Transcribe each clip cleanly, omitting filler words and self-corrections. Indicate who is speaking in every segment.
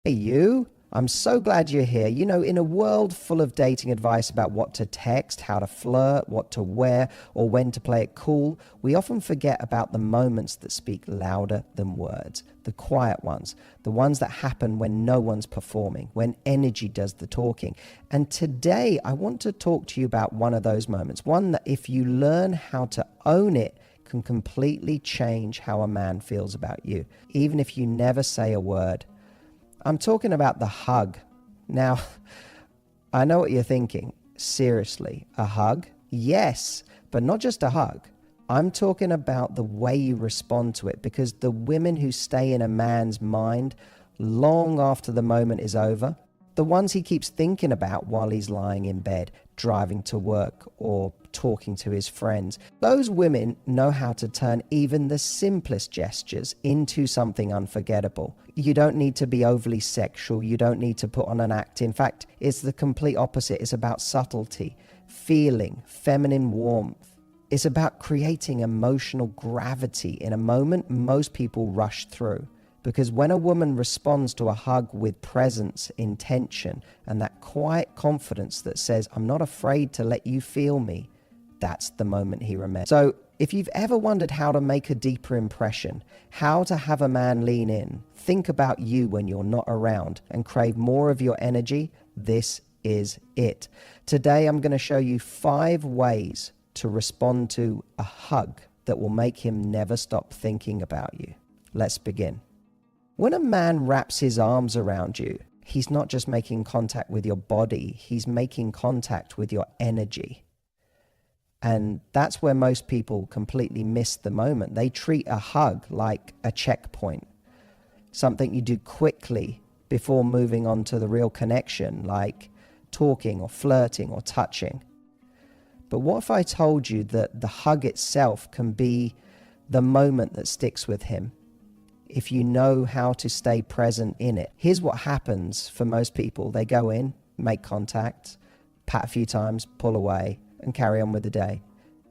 Speaker 1: Hey, you. I'm so glad you're here. You know, in a world full of dating advice about what to text, how to flirt, what to wear, or when to play it cool, we often forget about the moments that speak louder than words. The quiet ones, the ones that happen when no one's performing, when energy does the talking. And today, I want to talk to you about one of those moments, one that if you learn how to own it, can completely change how a man feels about you, even if you never say a word. I'm talking about the hug. Now, I know what you're thinking. Seriously, a hug? Yes, but not just a hug. I'm talking about the way you respond to it, because the women who stay in a man's mind long after the moment is over, the ones he keeps thinking about while he's lying in bed, driving to work, or talking to his friends. Those women know how to turn even the simplest gestures into something unforgettable. You don't need to be overly sexual. You don't need to put on an act. In fact, it's the complete opposite. It's about subtlety, feeling, feminine warmth. It's about creating emotional gravity in a moment most people rush through. Because when a woman responds to a hug with presence, intention, and that quiet confidence that says, I'm not afraid to let you feel me, that's the moment he remembers. So if you've ever wondered how to make a deeper impression, how to have a man lean in, think about you when you're not around, and crave more of your energy, this is it. Today I'm going to show you 5 ways to respond to a hug that will make him never stop thinking about you. Let's begin. When a man wraps his arms around you, he's not just making contact with your body, he's making contact with your energy. And that's where most people completely miss the moment. They treat a hug like a checkpoint, something you do quickly before moving on to the real connection, like talking or flirting or touching. But what if I told you that the hug itself can be the moment that sticks with him, if you know how to stay present in it? Here's what happens for most people. They go in, make contact, pat a few times, pull away, and carry on with the day.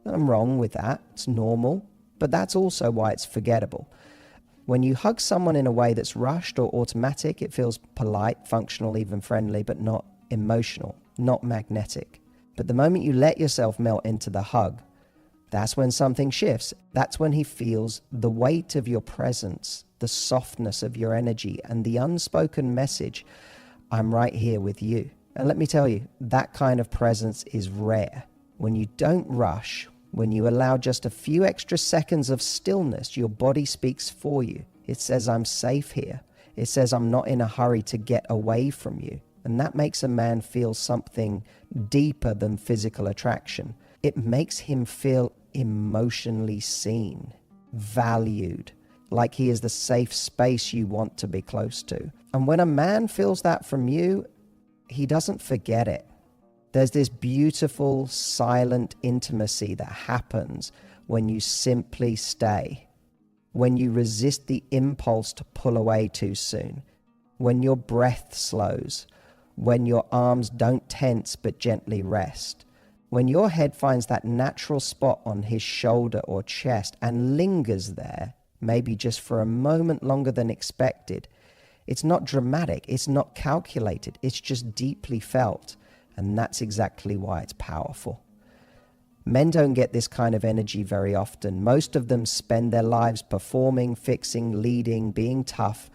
Speaker 1: Nothing wrong with that. It's normal, but that's also why it's forgettable. When you hug someone in a way that's rushed or automatic, it feels polite, functional, even friendly, but not emotional, not magnetic. But the moment you let yourself melt into the hug, that's when something shifts. That's when he feels the weight of your presence, the softness of your energy, and the unspoken message, I'm right here with you. And let me tell you, that kind of presence is rare. When you don't rush, when you allow just a few extra seconds of stillness, your body speaks for you. It says, I'm safe here. It says, I'm not in a hurry to get away from you. And that makes a man feel something deeper than physical attraction. It makes him feel emotionally seen, valued, like he is the safe space you want to be close to. And when a man feels that from you, he doesn't forget it. There's this beautiful, silent intimacy that happens when you simply stay, when you resist the impulse to pull away too soon, when your breath slows, when your arms don't tense but gently rest, when your head finds that natural spot on his shoulder or chest and lingers there, maybe just for a moment longer than expected. It's not dramatic, it's not calculated, it's just deeply felt. And that's exactly why it's powerful. Men don't get this kind of energy very often. Most of them spend their lives performing, fixing, leading, being tough.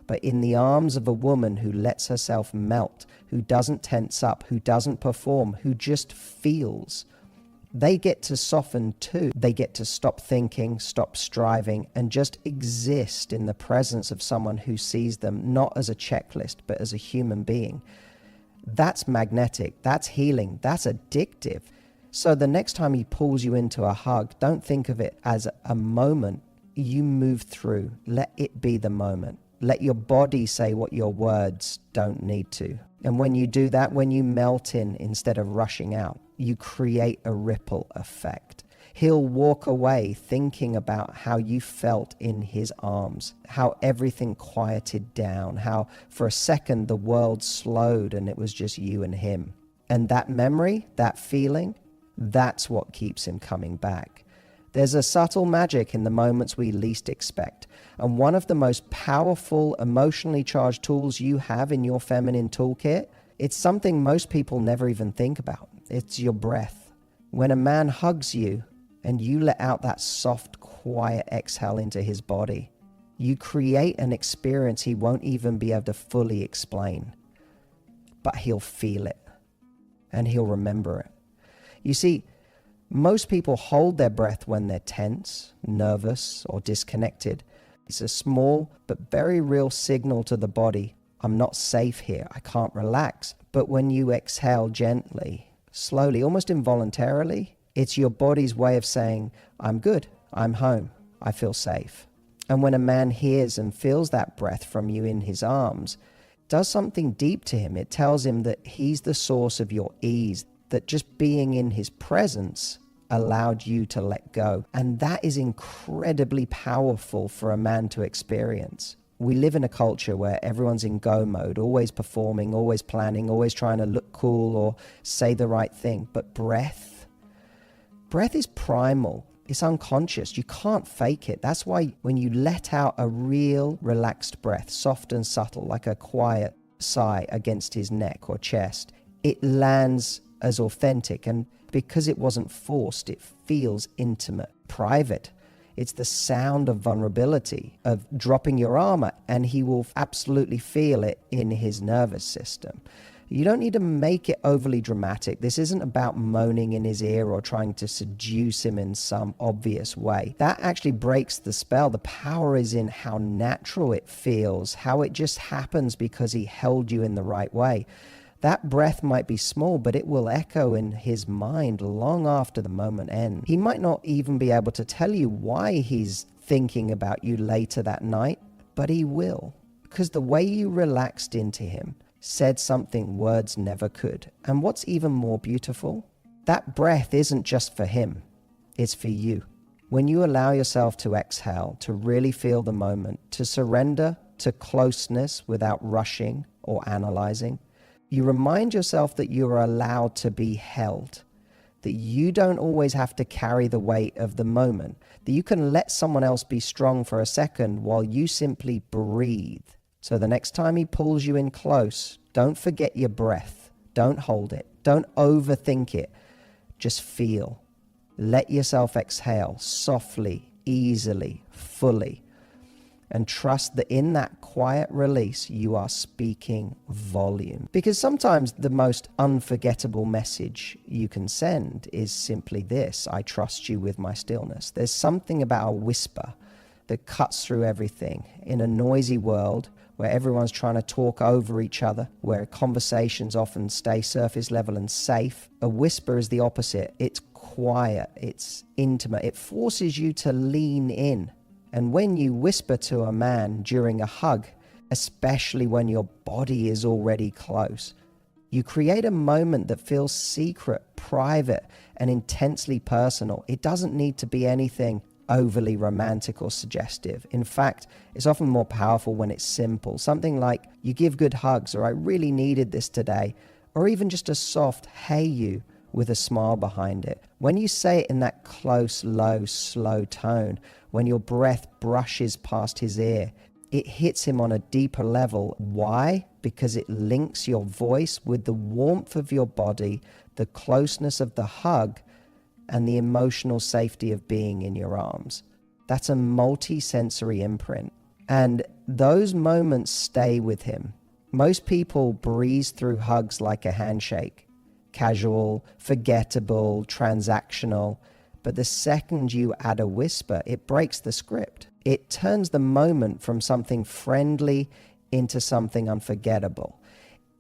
Speaker 1: But in the arms of a woman who lets herself melt, who doesn't tense up, who doesn't perform, who just feels, they get to soften too. They get to stop thinking, stop striving, and just exist in the presence of someone who sees them not as a checklist, but as a human being. That's magnetic, that's healing, that's addictive. So the next time he pulls you into a hug, don't think of it as a moment you move through. Let it be the moment. Let your body say what your words don't need to. And when you do that, when you melt in instead of rushing out, you create a ripple effect. He'll walk away thinking about how you felt in his arms, how everything quieted down, how for a second the world slowed and it was just you and him. And that memory, that feeling, that's what keeps him coming back. There's a subtle magic in the moments we least expect. And one of the most powerful, emotionally charged tools you have in your feminine toolkit, it's something most people never even think about. It's your breath. When a man hugs you and you let out that soft, quiet exhale into his body, you create an experience he won't even be able to fully explain. But he'll feel it and he'll remember it. You see, most people hold their breath when they're tense, nervous, or disconnected. It's a small but very real signal to the body, I'm not safe here, I can't relax. But when you exhale gently, slowly, almost involuntarily, it's your body's way of saying, I'm good, I'm home, I feel safe. And when a man hears and feels that breath from you in his arms, it does something deep to him. It tells him that he's the source of your ease, that just being in his presence allowed you to let go. And that is incredibly powerful for a man to experience. We live in a culture where everyone's in go mode, always performing, always planning, always trying to look cool or say the right thing. But breath is primal. It's unconscious. You can't fake it. That's why when you let out a real relaxed breath, soft and subtle, like a quiet sigh against his neck or chest, it lands as authentic. And because it wasn't forced, it feels intimate, private. It's the sound of vulnerability, of dropping your armor, and he will absolutely feel it in his nervous system. You don't need to make it overly dramatic. This isn't about moaning in his ear or trying to seduce him in some obvious way. That actually breaks the spell. The power is in how natural it feels, how it just happens because he held you in the right way. That breath might be small, but it will echo in his mind long after the moment ends. He might not even be able to tell you why he's thinking about you later that night, but he will. Because the way you relaxed into him said something words never could. And what's even more beautiful, that breath isn't just for him, it's for you. When you allow yourself to exhale, to really feel the moment, to surrender to closeness without rushing or analyzing, you remind yourself that you are allowed to be held, that you don't always have to carry the weight of the moment, that you can let someone else be strong for a second while you simply breathe. So the next time he pulls you in close, don't forget your breath. Don't hold it. Don't overthink it. Just feel. Let yourself exhale softly, easily, fully. And trust that in that quiet release, you are speaking volume. Because sometimes the most unforgettable message you can send is simply this: I trust you with my stillness. There's something about a whisper that cuts through everything. In a noisy world where everyone's trying to talk over each other, where conversations often stay surface level and safe, a whisper is the opposite. It's quiet, it's intimate, it forces you to lean in. And when you whisper to a man during a hug, especially when your body is already close, you create a moment that feels secret, private, and intensely personal. It doesn't need to be anything overly romantic or suggestive. In fact, it's often more powerful when it's simple. Something like, you give good hugs, or I really needed this today, or even just a soft, hey you, with a smile behind it. When you say it in that close, low, slow tone, when your breath brushes past his ear, it hits him on a deeper level. Why? Because it links your voice with the warmth of your body, the closeness of the hug, and the emotional safety of being in your arms. That's a multi-sensory imprint. And those moments stay with him. Most people breeze through hugs like a handshake. Casual, forgettable, transactional. But the second you add a whisper, it breaks the script. It turns the moment from something friendly into something unforgettable.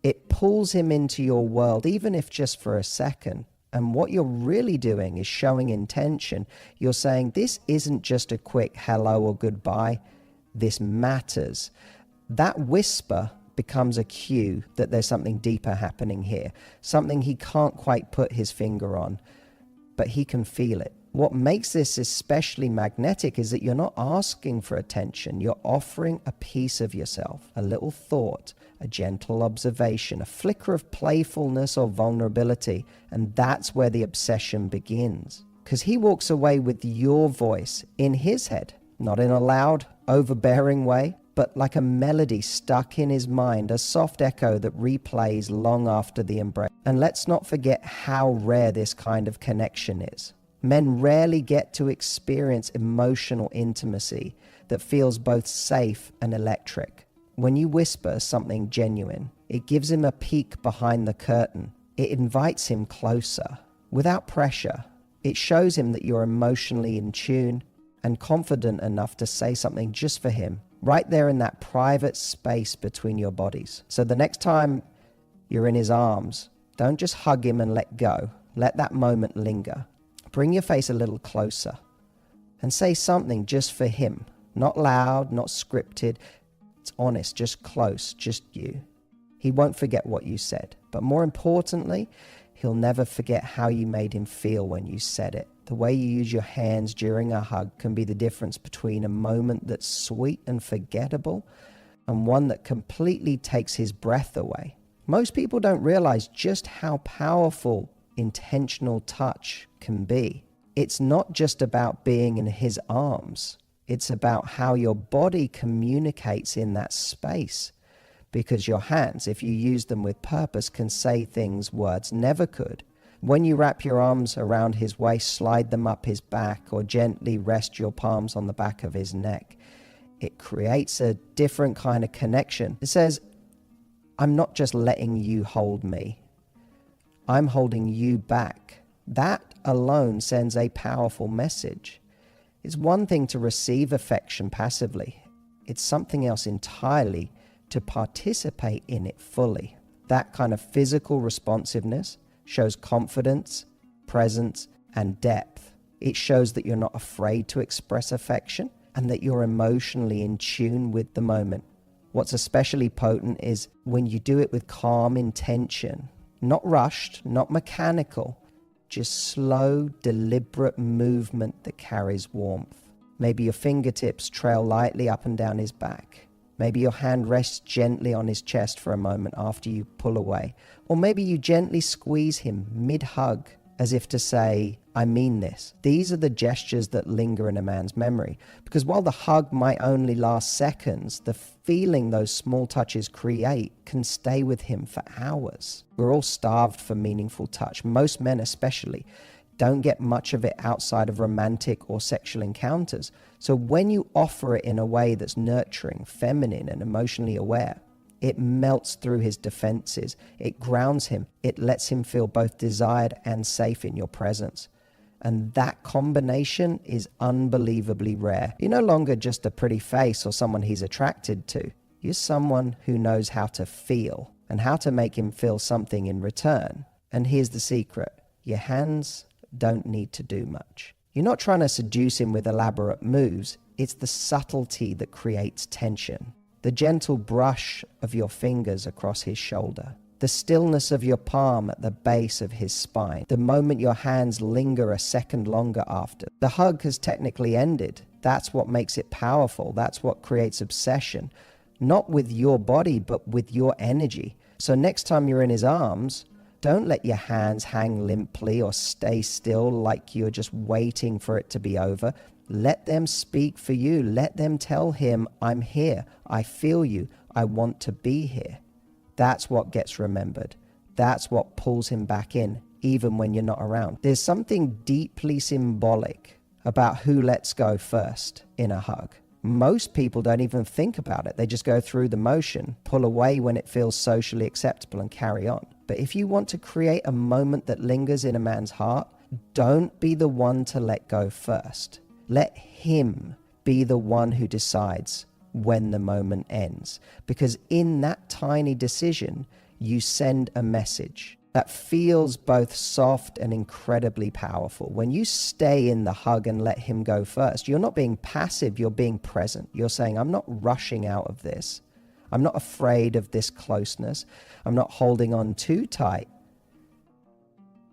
Speaker 1: It pulls him into your world, even if just for a second. And what you're really doing is showing intention. You're saying, this isn't just a quick hello or goodbye. This matters. That whisper becomes a cue that there's something deeper happening here, something he can't quite put his finger on, but he can feel it. What makes this especially magnetic is that you're not asking for attention. You're offering a piece of yourself, a little thought, a gentle observation, a flicker of playfulness or vulnerability, and that's where the obsession begins. because he walks away with your voice in his head, not in a loud, overbearing way, but like a melody stuck in his mind, a soft echo that replays long after the embrace. And let's not forget how rare this kind of connection is. Men rarely get to experience emotional intimacy that feels both safe and electric. When you whisper something genuine, it gives him a peek behind the curtain. It invites him closer, without pressure. It shows him that you're emotionally in tune and confident enough to say something just for him, right there in that private space between your bodies. So the next time you're in his arms, don't just hug him and let go. Let that moment linger. Bring your face a little closer and say something just for him. Not loud, not scripted. It's honest, just close, just you. He won't forget what you said. But more importantly, he'll never forget how you made him feel when you said it. The way you use your hands during a hug can be the difference between a moment that's sweet and forgettable and one that completely takes his breath away. Most people don't realize just how powerful intentional touch can be. It's not just about being in his arms. It's about how your body communicates in that space. Because your hands, if you use them with purpose, can say things words never could. When you wrap your arms around his waist, slide them up his back, or gently rest your palms on the back of his neck, it creates a different kind of connection. It says, I'm not just letting you hold me. I'm holding you back. That alone sends a powerful message. It's one thing to receive affection passively. It's something else entirely to participate in it fully. That kind of physical responsiveness shows confidence, presence, and depth. It shows that you're not afraid to express affection and that you're emotionally in tune with the moment. What's especially potent is when you do it with calm intention, not rushed, not mechanical, just slow, deliberate movement that carries warmth. Maybe your fingertips trail lightly up and down his back. Maybe your hand rests gently on his chest for a moment after you pull away. Or maybe you gently squeeze him mid-hug as if to say, I mean this. These are the gestures that linger in a man's memory. Because while the hug might only last seconds, the feeling those small touches create can stay with him for hours. We're all starved for meaningful touch. Most men especially don't get much of it outside of romantic or sexual encounters. So when you offer it in a way that's nurturing, feminine, and emotionally aware, it melts through his defenses. It grounds him. It lets him feel both desired and safe in your presence. And that combination is unbelievably rare. You're no longer just a pretty face or someone he's attracted to. You're someone who knows how to feel and how to make him feel something in return. And here's the secret. Your hands don't need to do much. You're not trying to seduce him with elaborate moves. It's the subtlety that creates tension. The gentle brush of your fingers across his shoulder. The stillness of your palm at the base of his spine. The moment your hands linger a second longer after. The hug has technically ended. That's what makes it powerful. That's what creates obsession. Not with your body, but with your energy. So next time you're in his arms, don't let your hands hang limply or stay still like you're just waiting for it to be over. Let them speak for you. Let them tell him, I'm here. I feel you. I want to be here. That's what gets remembered. That's what pulls him back in, even when you're not around. There's something deeply symbolic about who lets go first in a hug. Most people don't even think about it. They just go through the motion, pull away when it feels socially acceptable, and carry on. But if you want to create a moment that lingers in a man's heart, don't be the one to let go first. Let him be the one who decides when the moment ends. Because in that tiny decision, you send a message that feels both soft and incredibly powerful. When you stay in the hug and let him go first, you're not being passive, you're being present. You're saying, I'm not rushing out of this. I'm not afraid of this closeness. I'm not holding on too tight,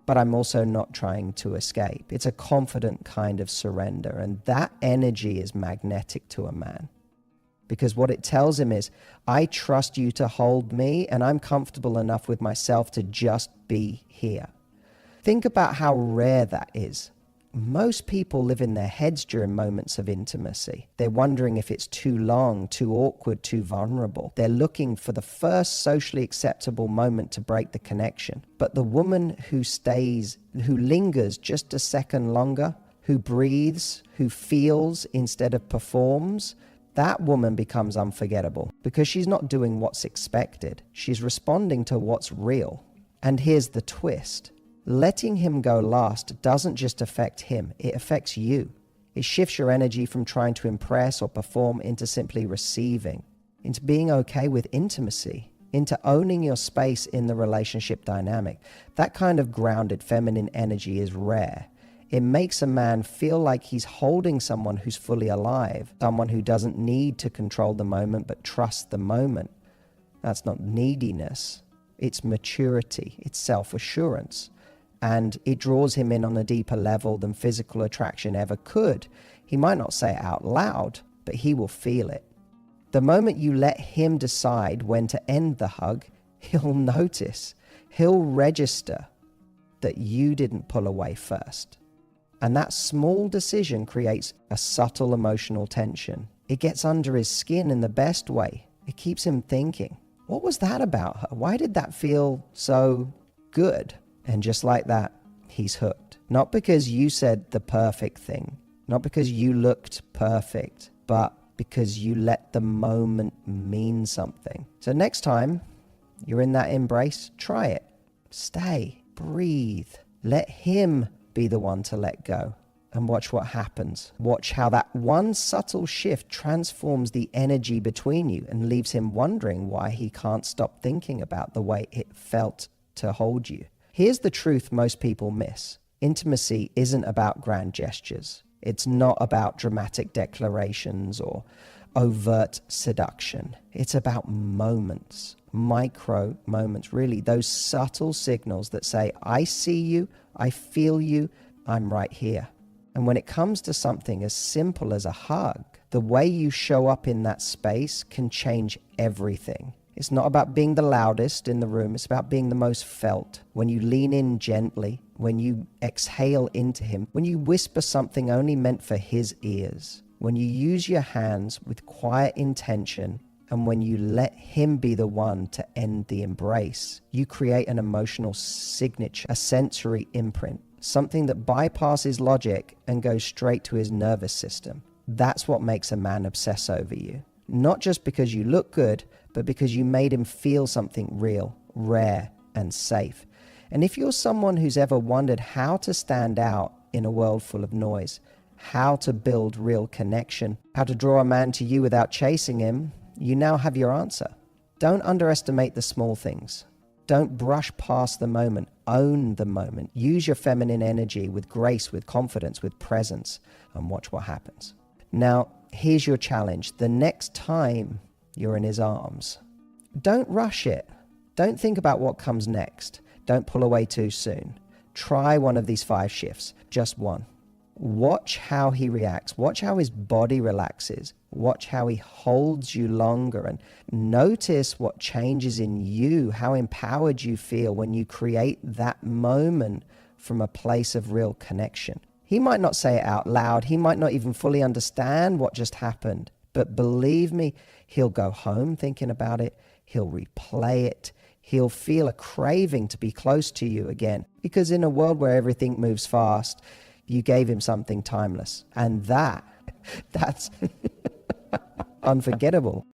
Speaker 1: but I'm also not trying to escape. It's a confident kind of surrender, and that energy is magnetic to a man. Because what it tells him is, I trust you to hold me, and I'm comfortable enough with myself to just be here. Think about how rare that is. Most people live in their heads during moments of intimacy. They're wondering if it's too long, too awkward, too vulnerable. They're looking for the first socially acceptable moment to break the connection. But the woman who lingers just a second longer, who breathes, who feels instead of performs, that woman becomes unforgettable because she's not doing what's expected. She's responding to what's real. And here's the twist. Letting him go last doesn't just affect him, it affects you. It shifts your energy from trying to impress or perform into simply receiving, into being okay with intimacy, into owning your space in the relationship dynamic. That kind of grounded feminine energy is rare. It makes a man feel like he's holding someone who's fully alive, someone who doesn't need to control the moment but trusts the moment. That's not neediness, it's maturity, it's self-assurance. And it draws him in on a deeper level than physical attraction ever could. He might not say it out loud, but he will feel it. The moment you let him decide when to end the hug, he'll notice, he'll register that you didn't pull away first. And that small decision creates a subtle emotional tension. It gets under his skin in the best way. It keeps him thinking, what was that about her? Why did that feel so good? And just like that, he's hooked. Not because you said the perfect thing, not because you looked perfect, but because you let the moment mean something. So next time you're in that embrace, try it. Stay, breathe, let him be the one to let go, and watch what happens. Watch how that one subtle shift transforms the energy between you and leaves him wondering why he can't stop thinking about the way it felt to hold you. Here's the truth most people miss. Intimacy isn't about grand gestures. It's not about dramatic declarations or overt seduction. It's about moments, micro moments, really, those subtle signals that say, I see you, I feel you, I'm right here. And when it comes to something as simple as a hug, the way you show up in that space can change everything. It's not about being the loudest in the room. It's about being the most felt. When you lean in gently, when you exhale into him, when you whisper something only meant for his ears, when you use your hands with quiet intention, and when you let him be the one to end the embrace, you create an emotional signature, a sensory imprint, something that bypasses logic and goes straight to his nervous system. That's what makes a man obsess over you. Not just because you look good, but because you made him feel something real, rare, and safe. And if you're someone who's ever wondered how to stand out in a world full of noise, how to build real connection, how to draw a man to you without chasing him, you now have your answer. Don't underestimate the small things. Don't brush past the moment. Own the moment. Use your feminine energy with grace, with confidence, with presence, and watch what happens. Now, here's your challenge. The next time you're in his arms, don't rush it. Don't think about what comes next. Don't pull away too soon. Try one of these 5 shifts, just one. Watch how he reacts. Watch how his body relaxes. Watch how he holds you longer, and notice what changes in you, how empowered you feel when you create that moment from a place of real connection. He might not say it out loud. He might not even fully understand what just happened. But believe me, he'll go home thinking about it. He'll replay it. He'll feel a craving to be close to you again. Because in a world where everything moves fast, you gave him something timeless. And that's unforgettable.